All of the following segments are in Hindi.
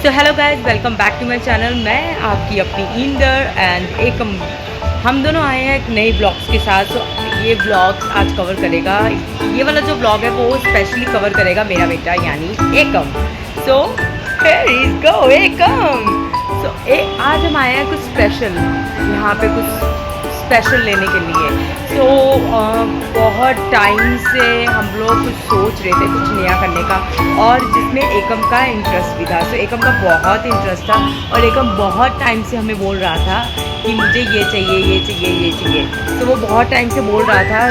So hello guys, welcome back to my channel. मैं आपकी अपनी इंदर एंड एकम, हम दोनों आए हैं एक नए ब्लॉग्स के साथ। तो ये ब्लॉग आज कवर करेगा, ये वाला जो ब्लॉग है वो स्पेशली कवर करेगा मेरा बेटा यानी एकम। सो हियर इज गो एकम। सो आज हम आए हैं कुछ स्पेशल, यहाँ पे कुछ स्पेशल लेने के लिए। तो बहुत टाइम से हम लोग कुछ सोच रहे थे कुछ नया करने का, और जिसमें एकम का इंटरेस्ट भी था। तो एकम का बहुत इंटरेस्ट था और एकम बहुत टाइम से हमें बोल रहा था कि मुझे ये चाहिए, ये चाहिए, ये चाहिए। तो वो बहुत टाइम से बोल रहा था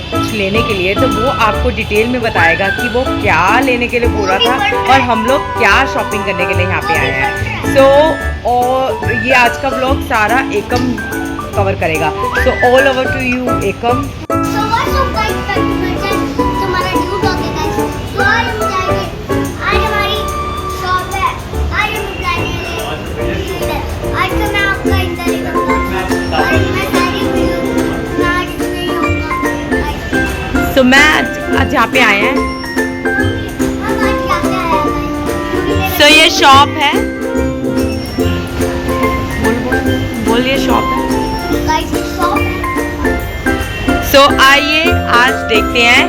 कुछ लेने के लिए। तो वो आपको डिटेल में बताएगा कि वो क्या लेने के लिए बोल रहा था और हम लोग क्या शॉपिंग करने के लिए यहाँ पे आए हैं। सो और ये आज का ब्लॉग सारा एकम कवर करेगा। So all over to you एकम। So what's up guys, back to my channel. तो हमारा न्यू ब्लॉग है गाइस। तो आज हम जाएंगे, आज हमारी शॉप है, आज हम जाएंगे आज का मैं आपका इंदर करूंगा और मैं सारी वीडियो मैं आज इसमें होगा। सो मैं आज यहाँ पे आए हैं। हम आज क्या क्या है। सो ये शॉप है, बोल ये शॉप है। गाइस ये शॉप है। सो आइए आज देखते हैं।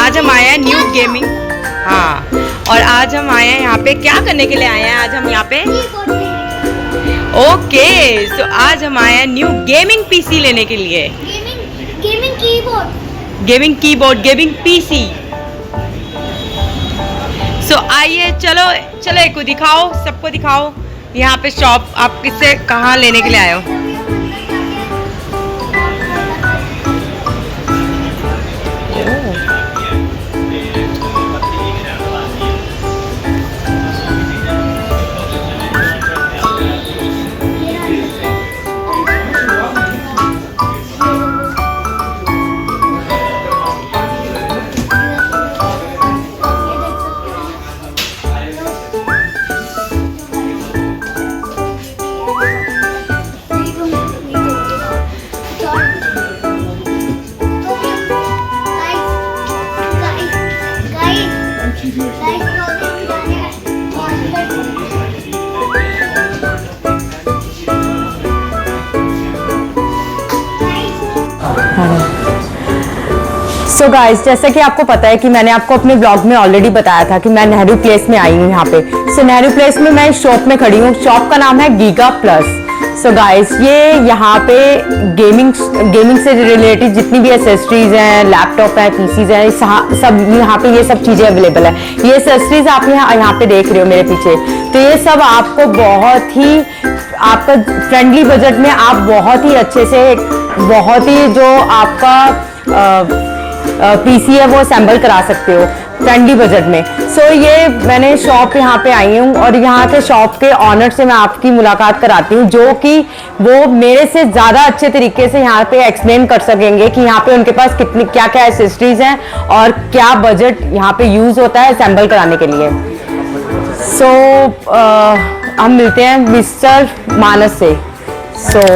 आज हम आए हैं न्यू गेमिंग, हाँ, और आज हम आए हैं यहाँ पे क्या करने के लिए आए हैं। आज हम यहाँ पे ओके, सो आज हम आए हैं न्यू गेमिंग पीसी लेने के लिए। Gaming keyboard, gaming PC. So आइए, चलो चलो एक को दिखाओ, सबको दिखाओ यहाँ पे शॉप। आप किससे कहाँ लेने के लिए आए हो? सो गाइस, जैसा कि आपको पता है कि मैंने आपको अपने ब्लॉग में ऑलरेडी बताया था कि मैं नेहरू प्लेस में आई हूँ यहाँ पे। सो नेहरू प्लेस में मैं इस शॉप में खड़ी हूँ। शॉप का नाम है गीगा प्लस। सो गाइस, ये यहाँ पे गेमिंग से रिलेटेड जितनी भी एसेसरीज हैं, लैपटॉप है, पीसीज हैं, सब यहाँ पे ये सब चीज़ें अवेलेबल है। ये एसेसरीज आप यहाँ पे देख रहे हो मेरे पीछे, तो ये सब आपको बहुत ही आपका फ्रेंडली बजट में आप बहुत ही अच्छे से, बहुत ही जो आपका पीसी है वो असेंबल करा सकते हो फ्रेंडली बजट में। सो ये मैंने शॉप यहाँ पे आई हूँ और यहाँ के शॉप के ऑनर से मैं आपकी मुलाकात कराती हूँ, जो कि वो मेरे से ज़्यादा अच्छे तरीके से यहाँ पे एक्सप्लेन कर सकेंगे कि यहाँ पे उनके पास कितनी क्या क्या एसेसरीज हैं और क्या बजट यहाँ पे यूज़ होता है असेंबल कराने के लिए। सो हम मिलते हैं मिस्टर मानस से। So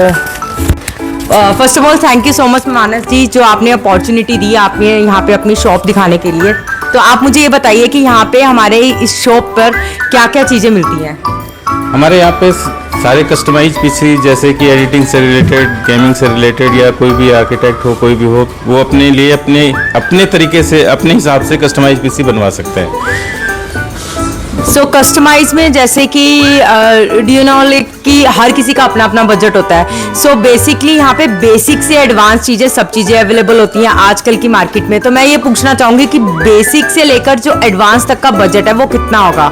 first of all thank you so much Manas ji, जो आपने अपॉर्चुनिटी दी आपने यहाँ पे अपनी शॉप दिखाने के लिए। तो आप मुझे ये बताइए कि यहाँ पे हमारे इस शॉप पर क्या क्या चीज़ें मिलती हैं। हमारे यहाँ पे सारे कस्टमाइज पीसी, जैसे कि एडिटिंग से रिलेटेड, गेमिंग से रिलेटेड, या कोई भी आर्किटेक्ट हो, कोई भी हो, वो अपने लिए अपने तरीके से, अपने हिसाब से कस्टमाइज पीसी बनवा सकते हैं। सो कस्टमाइज में जैसे कि डू यू नो लाइक कि हर किसी का अपना अपना बजट होता है। सो बेसिकली यहाँ पे बेसिक से एडवांस चीज़ें, सब चीज़ें अवेलेबल होती हैं आजकल की मार्केट में। तो मैं ये पूछना चाहूँगी कि बेसिक से लेकर जो एडवांस तक का बजट है वो कितना होगा।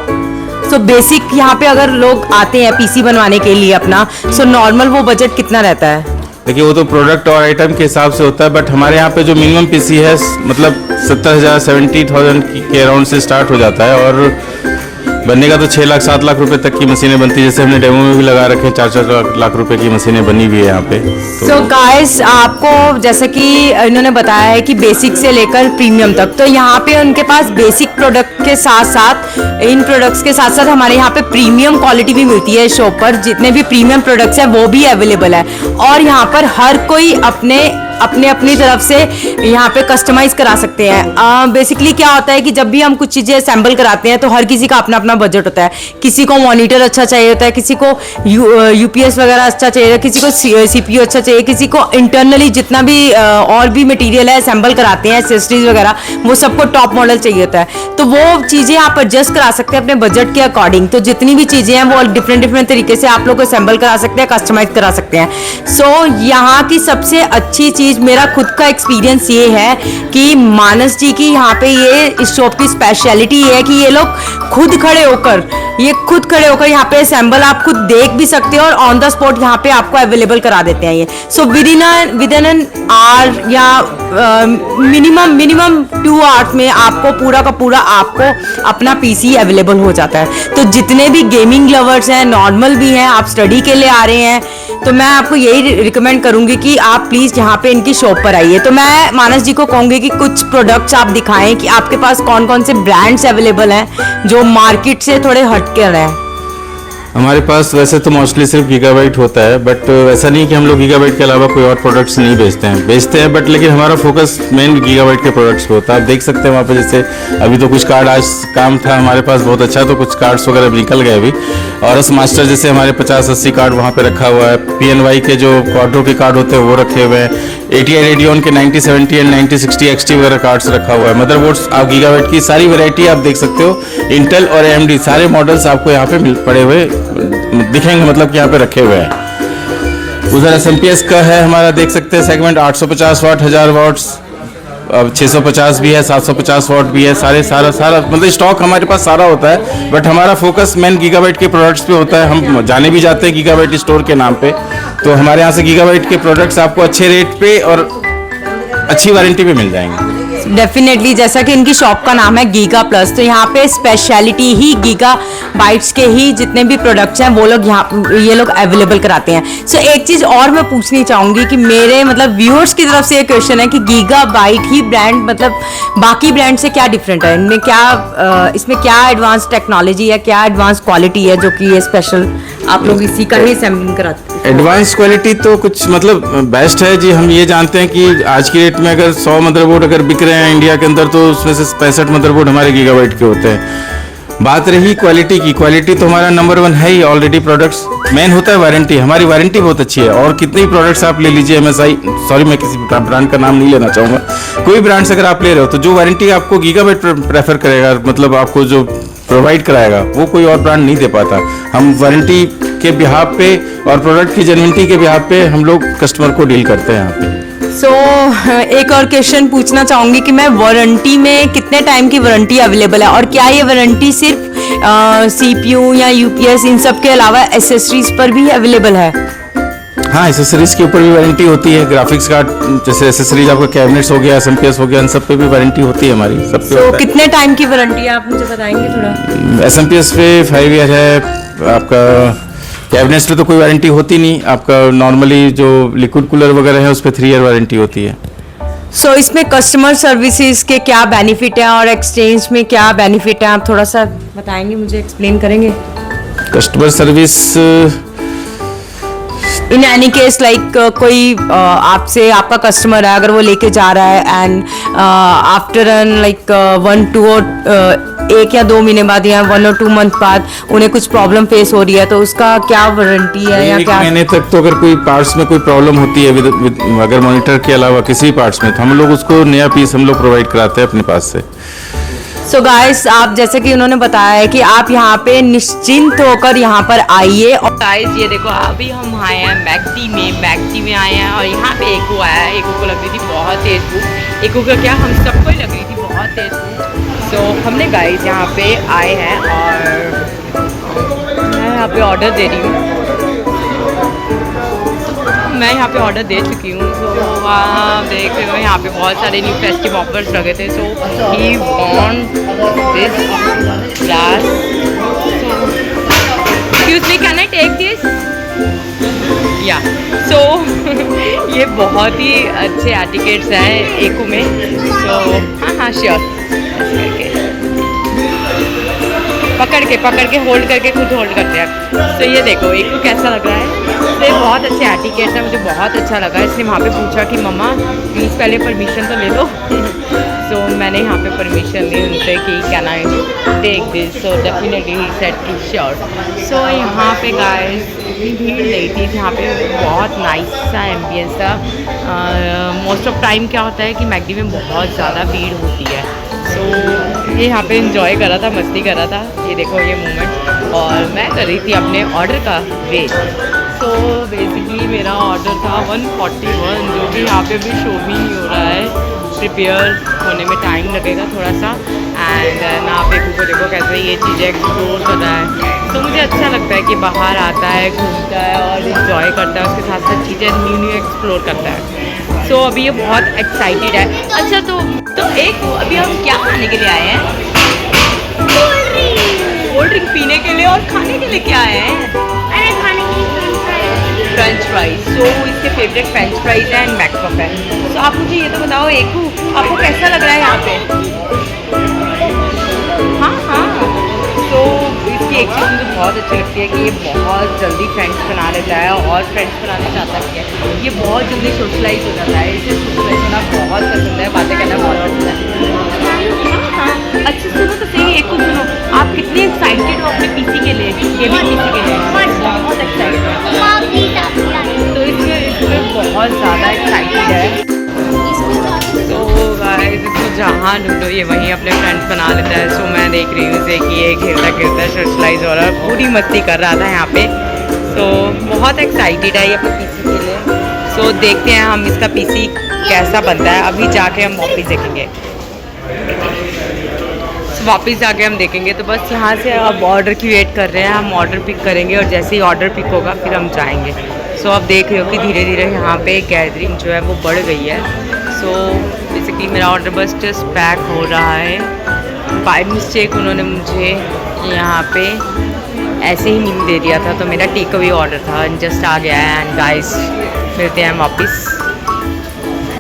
सो बेसिक यहाँ पे अगर लोग आते हैं पीसी बनवाने के लिए अपना, सो नॉर्मल वो बजट कितना रहता है? देखिए, वो तो प्रोडक्ट और आइटम के हिसाब से होता है, बट हमारे यहाँ पे जो मिनिमम पीसी है मतलब 70,000 70,000 के अराउंड से स्टार्ट हो जाता है, और बनने का तो 6 लाख 7 लाख रुपए तक की मशीनें बनती है। जैसे हमने डेमो में भी लगा रखे हैं, 4-4 लाख रुपए की मशीनें बनी हुई है यहाँ पे। सो गाइस, आपको जैसे कि इन्होंने बताया है कि बेसिक से लेकर प्रीमियम तक, तो यहाँ पे उनके पास बेसिक प्रोडक्ट के साथ साथ, इन प्रोडक्ट्स के साथ साथ हमारे यहाँ पे प्रीमियम क्वालिटी भी मिलती है। शॉप पर जितने भी प्रीमियम प्रोडक्ट्स हैं वो भी अवेलेबल है, और यहाँ पर हर कोई अपने अपने अपनी तरफ से यहाँ पे कस्टमाइज करा सकते हैं। बेसिकली क्या होता है कि जब भी हम कुछ चीज़ें असेंबल कराते हैं तो हर किसी का अपना अपना बजट होता है। किसी को मॉनिटर अच्छा चाहिए होता है, किसी को यूपीएस वगैरह अच्छा चाहिए, किसी को सीपीयू अच्छा चाहिए, किसी को इंटरनली जितना भी और भी मटेरियल है असेंबल कराते हैं एक्सेसरीज वगैरह, वो सबको टॉप मॉडल चाहिए होता है। तो वो चीज़ें आप एडजस्ट करा सकते हैं अपने बजट के अकॉर्डिंग। तो जितनी भी चीज़ें हैं वो डिफरेंट तरीके से आप लोग असेंबल करा सकते हैं, कस्टमाइज करा सकते हैं। सो यहाँ की सबसे अच्छी चीज़ मेरा खुद का एक्सपीरियंस ये है कि मानस जी की यहाँ पे ये इस शॉप की स्पेशलिटी है कि ये लोग खुद खड़े होकर यहाँ पे असेंबल आप खुद देख भी सकते हो और ऑन द स्पॉट यहाँ पे आपको अवेलेबल करा देते हैं ये। So with in an hour या मिनिमम 2 आवर्स में आपको पूरा का पूरा आपको अपना पीसी अवेलेबल हो जाता है। तो जितने भी गेमिंग लवर्स हैं, नॉर्मल भी हैं, आप स्टडी के लिए आ रहे हैं, तो मैं आपको यही रिकमेंड करूंगी कि आप प्लीज़ यहाँ पे इनकी शॉप पर आइए। तो मैं मानस जी को कहूँगी कि कुछ प्रोडक्ट्स आप दिखाएं कि आपके पास कौन कौन से ब्रांड्स अवेलेबल हैं जो मार्केट से थोड़े हट कर हैं। हमारे पास वैसे तो मोस्टली सिर्फ गीगाबाइट होता है, बट ऐसा नहीं कि हम लोग गीगाबाइट के अलावा कोई और प्रोडक्ट्स नहीं बेचते हैं बट लेकिन हमारा फोकस मेन गीगाबाइट के प्रोडक्ट्स पे होता है। आप देख सकते हैं वहाँ पे जैसे अभी तो कुछ कार्ड आज काम था हमारे पास बहुत अच्छा, तो कुछ कार्ड्स वगैरह निकल गए अभी। और एस मास्टर जैसे हमारे 50-80 कार्ड वहाँ पे रखा हुआ है। PNY के जो क्वाड्रो के कार्ड होते हैं वो रखे हुए हैं। ATI रेडियन के 9070 एंड 9060 XT वगैरह कार्ड्स रखा हुआ है। मदरबोर्ड्स आप गीगाबाइट की सारी वैरायटी आप देख सकते हो। इंटेल और AMD सारे मॉडल्स आपको यहाँ पे पड़े हुए दिखेंगे, मतलब कि यहाँ पे रखे हुए हैं। उधर SMPS का है हमारा, देख सकते हैं सेगमेंट 850 वाट, 1000 वाट्स, अब 650 भी है, 750 वाट भी है। सारा मतलब स्टॉक हमारे पास सारा होता है, बट हमारा फोकस मेन गीगाबाइट के प्रोडक्ट्स पे होता है। हम जाने भी जाते हैं गीगाबाइट स्टोर के नाम पे, तो हमारे यहाँ से गीगाबाइट के प्रोडक्ट्स आपको अच्छे रेट पे और अच्छी वारंटी पे मिल जाएंगे। डेफिनेटली, जैसा कि इनकी शॉप का नाम है गीगा प्लस, तो यहाँ पे स्पेशलिटी ही गीगा बाइट्स के ही जितने भी प्रोडक्ट्स हैं वो लोग ये लोग अवेलेबल कराते हैं। सो एक चीज़ और मैं पूछनी चाहूँगी कि मेरे मतलब व्यूअर्स की तरफ से ये क्वेश्चन है कि गीगा बाइट ही ब्रांड मतलब बाकी ब्रांड से क्या डिफरेंट है, इनमें क्या इसमें क्या एडवांस टेक्नोलॉजी है, क्या एडवांस क्वालिटी है जो कि ये स्पेशल आप लोग इसी का ही सैम्पलिंग कराते हैं? एडवांस क्वालिटी तो कुछ मतलब बेस्ट है जी। हम ये जानते हैं कि आज की डेट में अगर 100 मदरबोर्ड अगर बिक रहे हैं इंडिया के अंदर, तो उसमें से 65 मदरबोर्ड हमारे गीगाबाइट के होते हैं। बात रही क्वालिटी की, क्वालिटी तो हमारा नंबर 1 है ही ऑलरेडी। प्रोडक्ट्स मेन होता है वारंटी, हमारी वारंटी बहुत अच्छी है। और कितने ही प्रोडक्ट्स आप ले लीजिए MSI, सॉरी मैं किसी ब्रांड का नाम नहीं लेना चाहूँगा, कोई ब्रांड्स अगर आप ले रहे हो तो जो वारंटी आपको गीगाबाइट प्रेफर करेगा, मतलब आपको जो प्रोवाइड कराएगा वो कोई और ब्रांड नहीं दे पाता। हम वारंटी के बिहाफ पे और प्रोडक्ट की जेन्युइनिटी के बिहाफ पे हम लोग कस्टमर को डील करते हैं यहाँ पे। एक और क्वेश्चन पूछना चाहूँगी कि मैं वारंटी में कितने टाइम की वारंटी अवेलेबल है, और क्या ये वारंटी सिर्फ CPU या UPS इन सब के अलावा एसेसरीज पर भी अवेलेबल है? हाँ, एसेसरीज के ऊपर भी वारंटी होती है। ग्राफिक्स कार्ड जैसे एसेसरीज आपका कैबिनेट्स हो गया, SMPS हो गया, इन सब पे भी वारंटी होती है हमारी, सब पे होता है। कितने टाइम की वारंटी है आप मुझे बताएंगे थोड़ा? SMPS पे 5 ईयर है आपका। कैबिनेट्स पे तो कोई वारंटी होती नहीं आपका, नॉर्मली जो लिक्विड कूलर वगैरह है उस पर 3 ईयर वारंटी होती है। सो इसमें कस्टमर सर्विसेज के क्या बेनिफिट है और एक्सचेंज में क्या बेनिफिट है, आप थोड़ा सा बताएंगे, मुझे एक्सप्लेन करेंगे? Customer service in any case like कोई आपसे आपका कस्टमर है, अगर वो लेके जा रहा है एंड आफ्टर एन लाइक 1-2 और 1 या 2 महीने बाद या 1 और 2 मंथ बाद उन्हें कुछ प्रॉब्लम फेस हो रही है, तो उसका क्या वारंटी है या क्या? 1 महीने तक तो अगर कोई पार्ट्स में कोई प्रॉब्लम होती है अगर मॉनिटर के अलावा किसी पार्ट्स में, तो हम लोग उसको नया पीस हम लोग प्रोवाइड कराते हैं अपने पास से। सो गाइस, आप जैसे कि उन्होंने बताया है कि आप यहाँ पे निश्चिंत होकर यहाँ पर आइए। और गाइस ये देखो, अभी हम आए हैं मैकडी में आए हैं, और यहाँ पे एको आया है। एको को लग रही थी बहुत तेज भूख, एको का क्या हम सबको ही लग रही थी बहुत तेज भूख। तो हमने गाइस यहाँ पे आए हैं और मैं यहाँ पे ऑर्डर दे रही हूँ, मैं यहाँ पे ऑर्डर दे चुकी हूँ। तो वहाँ देख रहे हो यहाँ पे बहुत सारे न्यू फेस्टिव ऑफर्स लगे थे। So he want this glass, excuse me, can I take this? या सो ये बहुत ही अच्छे एटिकेट्स हैं एको में। सो हाँ श्योर, पकड़ के होल्ड करके खुद होल्ड करते हैं। तो ये देखो एक को कैसा लग रहा है। तो ये बहुत अच्छे एटिकेट है, मुझे बहुत अच्छा लगा। इसने वहाँ पे पूछा कि मम्मा प्लीज़ पहले परमिशन तो ले लो। सो मैंने यहाँ पे परमिशन ली उनसे कि can I take this, so definitely he said कि श्योर। सो यहाँ पे गाइस इतनी भीड़ नहीं थी, यहाँ पे बहुत नाइस सा एम्बियंस था। मोस्ट ऑफ टाइम क्या होता है कि मैकडी में बहुत ज़्यादा भीड़ होती है। सो ये यहाँ पे इंजॉय कर रहा था, मस्ती कर रहा था। ये देखो ये मोमेंट, और मैं कर रही थी अपने ऑर्डर का वेट। सो बेसिकली मेरा ऑर्डर था 141, जो कि यहाँ पे भी शो भी नहीं हो रहा है। प्रिपेयर होने में टाइम लगेगा थोड़ा सा। एंड ना पेपू को देखो कैसे ये चीज़ें एक्सप्लोर कर रहा है। तो मुझे अच्छा लगता है कि बाहर आता है, घूमता है और इन्जॉय करता है, उसके साथ साथ चीज़ें न्यू एक्सप्लोर करता है। सो अभी ये बहुत एक्साइटेड है। अच्छा तो एक अभी हम क्या खाने के लिए आए हैं? कोल्ड ड्रिंक पीने के लिए, और खाने के लिए क्या आए हैं? अरे खाने के लिए फ्रेंच फ्राइज। सो इसके फेवरेट फ्रेंच फ्राइज है एंड मैकपॉप है। तो आप मुझे ये तो बताओ एकू, आपको कैसा लग रहा है यहाँ पे? हाँ तो इसकी एक चीज़ मुझे बहुत अच्छी लगती है कि ये बहुत जल्दी फ्रेंड्स बना लेता है, और फ्रेंड्स बनाना चाहता है। ये बहुत जल्दी सोशलाइज हो जाता है, इसे सोशलाइज होना बहुत पसंद है, बातें करना बहुत पसंद है। हाँ अच्छा सुनो तो सही, एक सुनो, आप कितने एक्साइटेड हो अपने पीसी के लिए, गेमिंग पीसी के लिए? बहुत एक्साइटेड है। तो इसमें बहुत ज़्यादा एक्साइटेड है। तो गाइस इसको जहाँ ढूंढो ये वहीं अपने फ्रेंड्स बना लेता है। सो मैं देख रही हूँ इसे कि ये खेलता सोशलाइज हो रहा है, पूरी मस्ती कर रहा था यहाँ पे। तो बहुत एक्साइटेड है ये अपने पीसी के लिए। सो देखते हैं हम इसका पीसी कैसा बनता है। अभी जाके हम वापस देखेंगे, वापस जाके हम देखेंगे। तो बस यहाँ से अब ऑर्डर की वेट कर रहे हैं, हम ऑर्डर पिक करेंगे और जैसे ही ऑर्डर पिक होगा फिर हम जाएंगे। सो अब देख रहे हो कि धीरे धीरे यहाँ पे गैदरिंग जो है वो बढ़ गई है। सो बेसिकली मेरा ऑर्डर बस जस्ट पैक हो रहा है। बाय मिस्टेक उन्होंने मुझे यहाँ पे ऐसे ही नीम दे दिया था, तो मेरा टेक अवे ऑर्डर था, जस्ट आ गया है। एंड गाइस मिलते हैं वापस।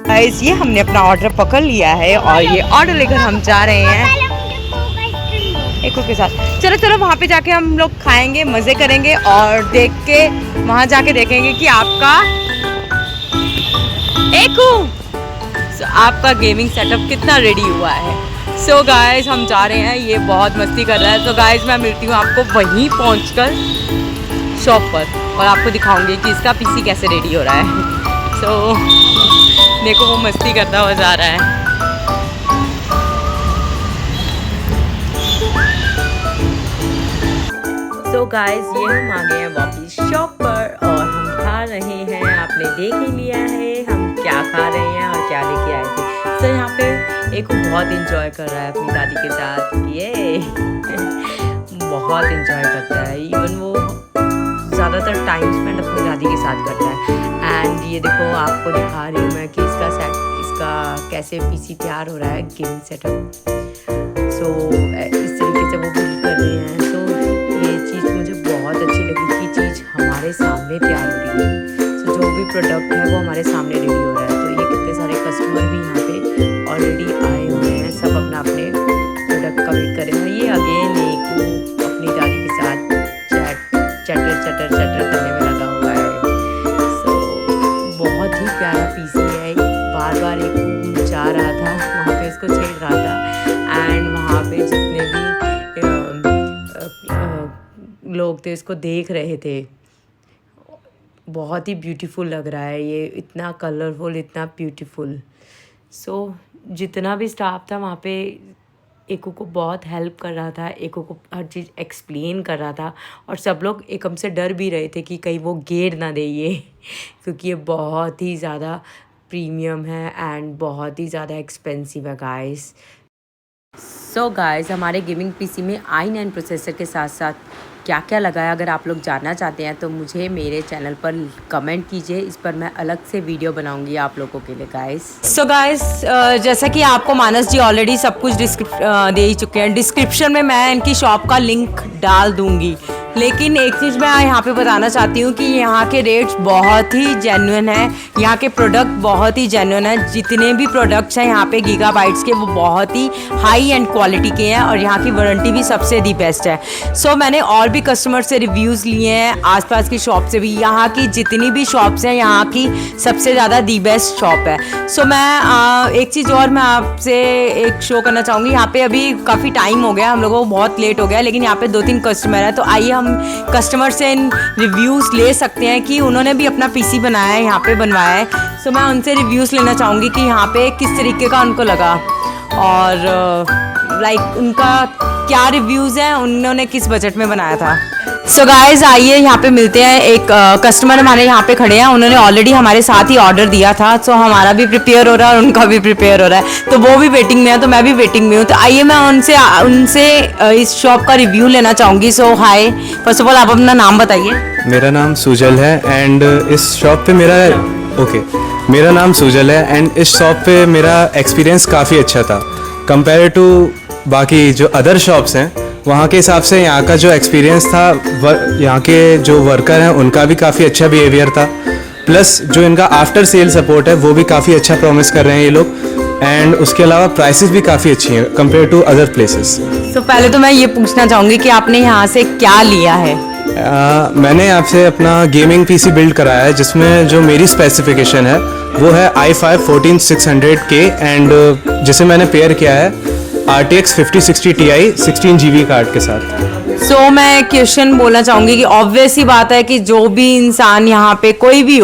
गाइस ये हमने अपना ऑर्डर पकड़ लिया है और ये ऑर्डर लेकर हम जा रहे हैं एको के साथ। चलो चलो वहाँ पे जाके हम लोग खाएंगे, मज़े करेंगे और देख के वहाँ जाके देखेंगे कि आपका आपका गेमिंग सेटअप कितना रेडी हुआ है। सो गाइस हम जा रहे हैं, ये बहुत मस्ती कर रहा है। तो गाइस मैं मिलती हूँ आपको वहीं पहुँचकर शॉप पर, और आपको दिखाऊंगी कि इसका पीसी कैसे रेडी हो रहा है। सो देखो वो मस्ती करता हुआ जा रहा है। सो गाइस ये हम आ गए हैं वापस शॉप पर और हम खा रहे हैं। आपने देख ही लिया है हम क्या खा रहे हैं और क्या लेके आए थे। सो यहाँ पे एक बहुत इंजॉय कर रहा है अपनी दादी के साथ, ये बहुत इंजॉय करता है। इवन वो ज़्यादातर टाइम स्पेंड अपनी दादी के साथ करता है। एंड ये देखो आपको दिखा रही हूँ मैं कि इसका कैसे पीसी तैयार हो रहा है, गेमिंग सेटअप। सो इस तरीके से वो बिल्ड कर रहे हैं। हमारे सामने तैयार हो रही है। सो जो भी प्रोडक्ट है वो हमारे सामने रेडी हो रहा है। तो ये कितने सारे कस्टमर भी यहाँ पे ऑलरेडी आए हुए हैं, सब अपना अपने प्रोडक्ट का वेट कर रहे हैं। ये अगेन एक अपनी दादी के साथ चटर करने में लगा हुआ है। सो बहुत ही प्यारा पीसी है। बार बार एक जा रहा था वहाँ पे, उसको छेड़ रहा था। एंड वहाँ पे जितने भी लोग थे उसको देख रहे थे। बहुत ही ब्यूटीफुल लग रहा है ये, इतना कलरफुल, इतना ब्यूटीफुल। सो जितना भी स्टाफ था वहाँ पे एको को बहुत हेल्प कर रहा था, एको को हर चीज़ एक्सप्लेन कर रहा था। और सब लोग एकम से डर भी रहे थे कि कहीं वो गिर ना दे ये क्योंकि ये बहुत ही ज़्यादा प्रीमियम है एंड बहुत ही ज़्यादा एक्सपेंसिव है गाइस। सो गाइस हमारे गेमिंग पीसी में i9 प्रोसेसर के साथ साथ क्या क्या लगा है, अगर आप लोग जानना चाहते हैं तो मुझे मेरे चैनल पर कमेंट कीजिए। इस पर मैं अलग से वीडियो बनाऊंगी आप लोगों के लिए गाइस। सो गाइस जैसा कि आपको मानस जी ऑलरेडी सब कुछ दे ही चुके हैं, डिस्क्रिप्शन में मैं इनकी शॉप का लिंक डाल दूंगी। लेकिन एक चीज़ मैं यहाँ पे बताना चाहती हूँ कि यहाँ के रेट्स बहुत ही जेन्युइन है, यहाँ के प्रोडक्ट बहुत ही जेन्युइन है। जितने भी प्रोडक्ट्स हैं यहाँ पे गीगाबाइट्स के वो बहुत ही हाई एंड क्वालिटी के हैं और यहाँ की वारंटी भी सबसे दी बेस्ट है। सो मैंने और भी कस्टमर से रिव्यूज़ लिए हैं आसपास की शॉप से भी। यहाँ की जितनी भी शॉप्स हैं यहाँ की सबसे ज़्यादा दी बेस्ट शॉप है। सो मैं एक चीज़ और मैं आपसे एक शो करना चाहूँगी। यहाँ पे अभी काफ़ी टाइम हो गया, हम लोगों को बहुत लेट हो गया, लेकिन यहाँ पे 2-3 कस्टमर हैं, तो आइए हम कस्टमर से रिव्यूज़ ले सकते हैं कि उन्होंने भी अपना पीसी बनाया है, यहाँ पे बनवाया है। सो मैं उनसे रिव्यूज़ लेना चाहूँगी कि यहाँ पे किस तरीके का उनको लगा और लाइक उनका क्या रिव्यूज़ हैं, उन्होंने किस बजट में बनाया था। सो गाइज आइए यहाँ पे मिलते हैं। एक कस्टमर हमारे यहाँ पे खड़े हैं, उन्होंने ऑलरेडी हमारे साथ ही ऑर्डर दिया था। सो हमारा भी प्रिपेयर हो रहा है और उनका भी प्रिपेयर हो रहा है, तो वो भी वेटिंग में है तो मैं भी वेटिंग में हूँ। तो आइए मैं उनसे इस शॉप का रिव्यू लेना चाहूँगी। सो हाय, फर्स्ट ऑफ ऑल आप अपना नाम बताइए। मेरा नाम सुजल है एंड इस शॉप पे मेरा नाम सुजल है एंड इस शॉप पे मेरा एक्सपीरियंस काफ़ी अच्छा था कंपेयर टू बाकी जो अदर शॉप्स हैं। वहाँ के हिसाब से यहाँ का जो एक्सपीरियंस था, यहाँ के जो वर्कर हैं उनका भी काफ़ी अच्छा बिहेवियर था, प्लस जो इनका आफ्टर सेल सपोर्ट है वो भी काफ़ी अच्छा प्रॉमिस कर रहे हैं ये लोग, एंड उसके अलावा प्राइसेस भी काफ़ी अच्छी हैं कंपेयर टू अदर प्लेसेस। सो पहले तो मैं ये पूछना चाहूँगी कि आपने यहाँ से क्या लिया है। मैंने आपसे अपना गेमिंग पीसी बिल्ड कराया है, जिसमें जो मेरी स्पेसिफिकेशन है वो है i5 14600K एंड जिसे मैंने पेयर किया है RTX 5060 Ti 16 GB कार्ड के साथ। सो मैं क्वेश्चन बोलना चाहूँगी कि ऑब्वियस ही बात है कि जो भी इंसान यहाँ पे कोई भी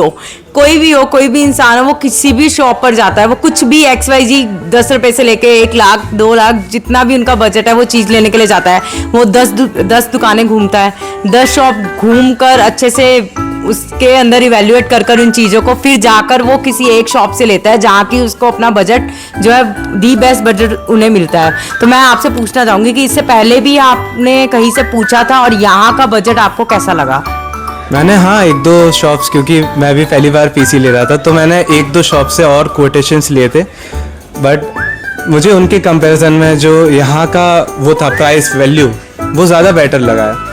इंसान हो, वो किसी भी शॉप पर जाता है, वो कुछ भी XYZ 10 रुपए से लेके 1 लाख 2 लाख जितना भी उनका बजट है वो चीज़ लेने के लिए जाता है। वो 10 दुकानें घूमता है, 10 शॉप घूम कर अच्छे से उसके अंदर इवेल्युएट कर उन चीज़ों को फिर जाकर वो किसी एक शॉप से लेता है जहाँ की उसको अपना बजट जो है दी बेस्ट बजट उन्हें मिलता है। तो मैं आपसे पूछना चाहूँगी कि इससे पहले भी आपने कहीं से पूछा था और यहाँ का बजट आपको कैसा लगा? मैंने हाँ 1-2 शॉप्स, क्योंकि मैं भी पहली बार पीसी ले रहा था तो मैंने 1-2 शॉप से और कोटेशंस लिए थे, बट मुझे उनके कंपैरिजन में जो यहाँ का वो था प्राइस वैल्यू वो ज़्यादा बेटर लगा है।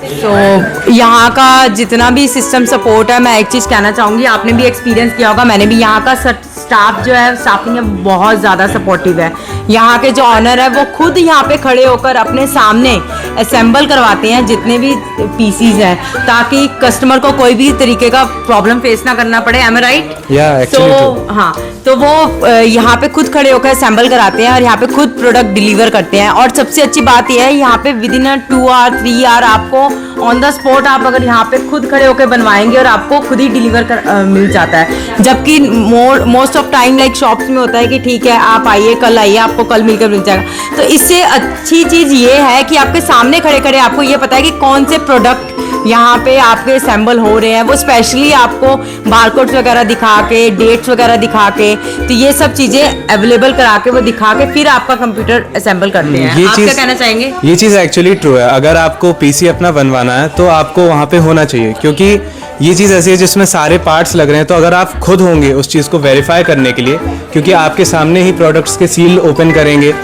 तो यहाँ का जितना भी सिस्टम सपोर्ट है, मैं एक चीज़ कहना चाहूँगी, आपने भी एक्सपीरियंस किया होगा, मैंने भी, यहाँ का स्टाफ जो है स्टाफिंग है बहुत ज़्यादा सपोर्टिव है। यहाँ के जो ऑनर है वो खुद यहाँ पे खड़े होकर अपने सामने असेंबल करवाते हैं जितने भी पीसीज हैं, ताकि कस्टमर को कोई भी तरीके का प्रॉब्लम फेस ना करना पड़े। एम आई राइट? तो हाँ, तो वो यहाँ पे खुद खड़े होकर असेंबल कराते हैं और यहाँ पे खुद प्रोडक्ट डिलीवर करते हैं। और सबसे अच्छी बात यह है यहाँ पे विद इन 2 आवर 3 आवर आपको ऑन द स्पॉट आप अगर यहाँ पे खुद खड़े होकर बनवाएंगे और आपको खुद ही डिलीवर मिल जाता है। जबकि most of time like shops में होता है कि ठीक है आप आइए, कल आइए, आपको कल मिलकर मिल जाएगा। तो इससे अच्छी चीज़ ये है कि आपके सामने खड़े खड़े आपको ये पता है कि कौन से प्रोडक्ट यहाँ पे आपके असेंबल हो रहे हैं। वो स्पेशली आपको बारकोड्स वगैरह दिखा के, डेट्स वगैरह दिखा के, तो ये सब चीज़ें अवेलेबल करा के वो दिखा के फिर आपका कंप्यूटर असेंबल करते हैं। आप क्या कहना चाहेंगे? ये चीज़ एक्चुअली ट्रू है। अगर आपको पीसी अपना बनवाना है तो आपको वहाँ पे होना चाहिए, क्योंकि ये चीज़ ऐसी है जिसमें सारे पार्ट्स लग रहे हैं। तो अगर आप खुद होंगे उस चीज़ को वेरीफाई करने के लिए, क्योंकि आपके सामने ही प्रोडक्ट्स के सील ओपन करेंगे,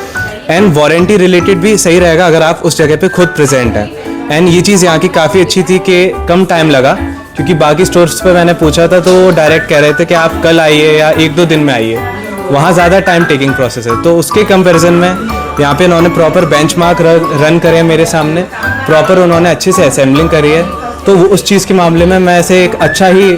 एंड वारंटी रिलेटेड भी सही रहेगा अगर आप उस जगह पे खुद प्रेजेंट हैं। एंड ये चीज़ यहाँ की काफ़ी अच्छी थी कि कम टाइम लगा, क्योंकि बाकी स्टोर्स पे मैंने पूछा था तो वो डायरेक्ट कह रहे थे कि आप कल आइए या 1-2 दिन में आइए, वहाँ ज़्यादा टाइम टेकिंग प्रोसेस है। तो उसके कंपैरिजन में यहाँ पे इन्होंने प्रॉपर बेंचमार्क रन करे हैं मेरे सामने, प्रॉपर उन्होंने अच्छे से असेंबलिंग करी है। तो वो उस चीज़ के मामले में मैं ऐसे एक अच्छा ही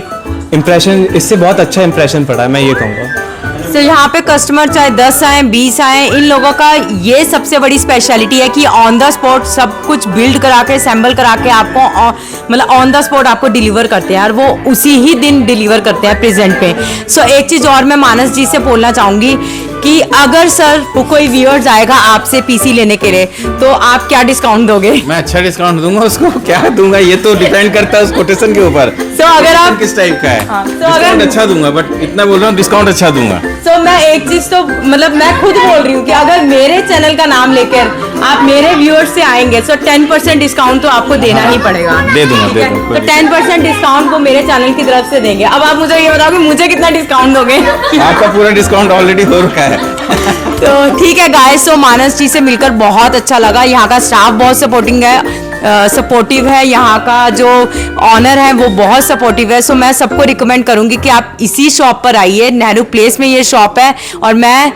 इम्प्रेशन, इससे बहुत अच्छा इम्प्रेशन पड़ा है, मैं ये कहूँगा। तो यहाँ पे कस्टमर चाहे 10 आए 20 आए, इन लोगों का ये सबसे बड़ी स्पेशलिटी है कि ऑन द स्पॉट सब कुछ बिल्ड करा के, असेंबल करा के आपको मतलब ऑन द स्पॉट आपको डिलीवर करते हैं और वो उसी ही दिन डिलीवर करते हैं प्रेजेंट पे। सो एक चीज़ और मैं मानस जी से बोलना चाहूँगी कि अगर सर कोई व्यूअर्स आएगा आपसे पीसी लेने के लिए तो आप क्या डिस्काउंट दोगे? मैं अच्छा डिस्काउंट दूंगा उसको। क्या दूंगा ये तो डिपेंड करता है उस कोटेशन के ऊपर। तो अगर आप किस टाइप का है, हाँ, तो डिस्काउंट अगर अच्छा दूंगा, बट इतना बोल रहा हूँ डिस्काउंट अच्छा दूंगा। तो मैं एक चीज तो मतलब मैं खुद बोल रही हूँ कि अगर मेरे चैनल का नाम लेकर आप मेरे व्यूअर्स से आएंगे तो 10% डिस्काउंट तो आपको देना ही पड़ेगा। दे दूंगा, ठीक है? दे दूंगा। तो 10% डिस्काउंट वो मेरे चैनल की तरफ से देंगे। अब आप मुझे ये बताओ कि मुझे कितना डिस्काउंट दोगे? आपका पूरा डिस्काउंट ऑलरेडी हो रखा है। तो ठीक है गाइस, तो मानस जी से मिलकर बहुत अच्छा लगा। यहाँ का स्टाफ बहुत सपोर्टिंग है सपोर्टिव है, यहाँ का जो ऑनर है वो बहुत सपोर्टिव है। सो मैं सबको रिकमेंड करूँगी कि आप इसी शॉप पर आइए। नेहरू प्लेस में ये शॉप है और मैं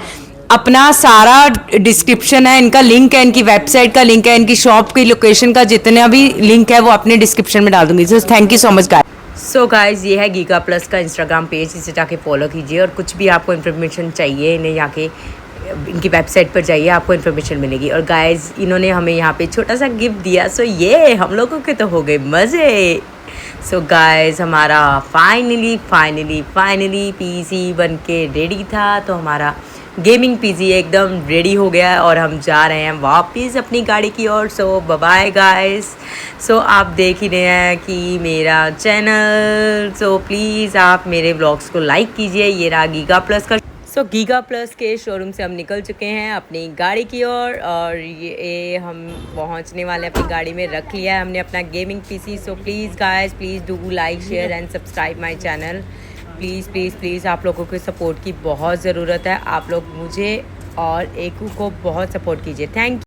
अपना सारा डिस्क्रिप्शन है, इनका लिंक है, इनकी वेबसाइट का लिंक है, इनकी शॉप की लोकेशन का जितना भी लिंक है वो अपने डिस्क्रिप्शन में डाल दूंगी। So thank you so much guys. So guys, ये है गीगा प्लस का इंस्टाग्राम पेज, इसे जाके फॉलो कीजिए और कुछ भी आपको इन्फॉर्मेशन चाहिए इन्हें जाके इनकी वेबसाइट पर जाइए, आपको इन्फॉर्मेशन मिलेगी। और गाइस, इन्होंने हमें यहाँ पे छोटा सा गिफ्ट दिया। सो ये हम लोगों के तो हो गए मज़े। सो गाइस, हमारा फाइनली पीसी बन के रेडी था। तो हमारा गेमिंग पीसी एकदम रेडी हो गया है और हम जा रहे हैं वापस अपनी गाड़ी की ओर। सो बाय गाइस। सो आप देख ही रहे हैं कि मेरा चैनल, सो प्लीज़ आप मेरे व्लॉग्स को लाइक कीजिए। ये रहा गीगा प्लस का। सो गीगा प्लस के शोरूम से हम निकल चुके हैं अपनी गाड़ी की ओर और ये हम पहुंचने वाले अपनी गाड़ी में रख लिया है हमने अपना gaming PC. So please guys, please do like share and subscribe my channel. Please आप लोगों के सपोर्ट की बहुत ज़रूरत है। आप लोग मुझे और एकू को बहुत सपोर्ट कीजिए। Thank you.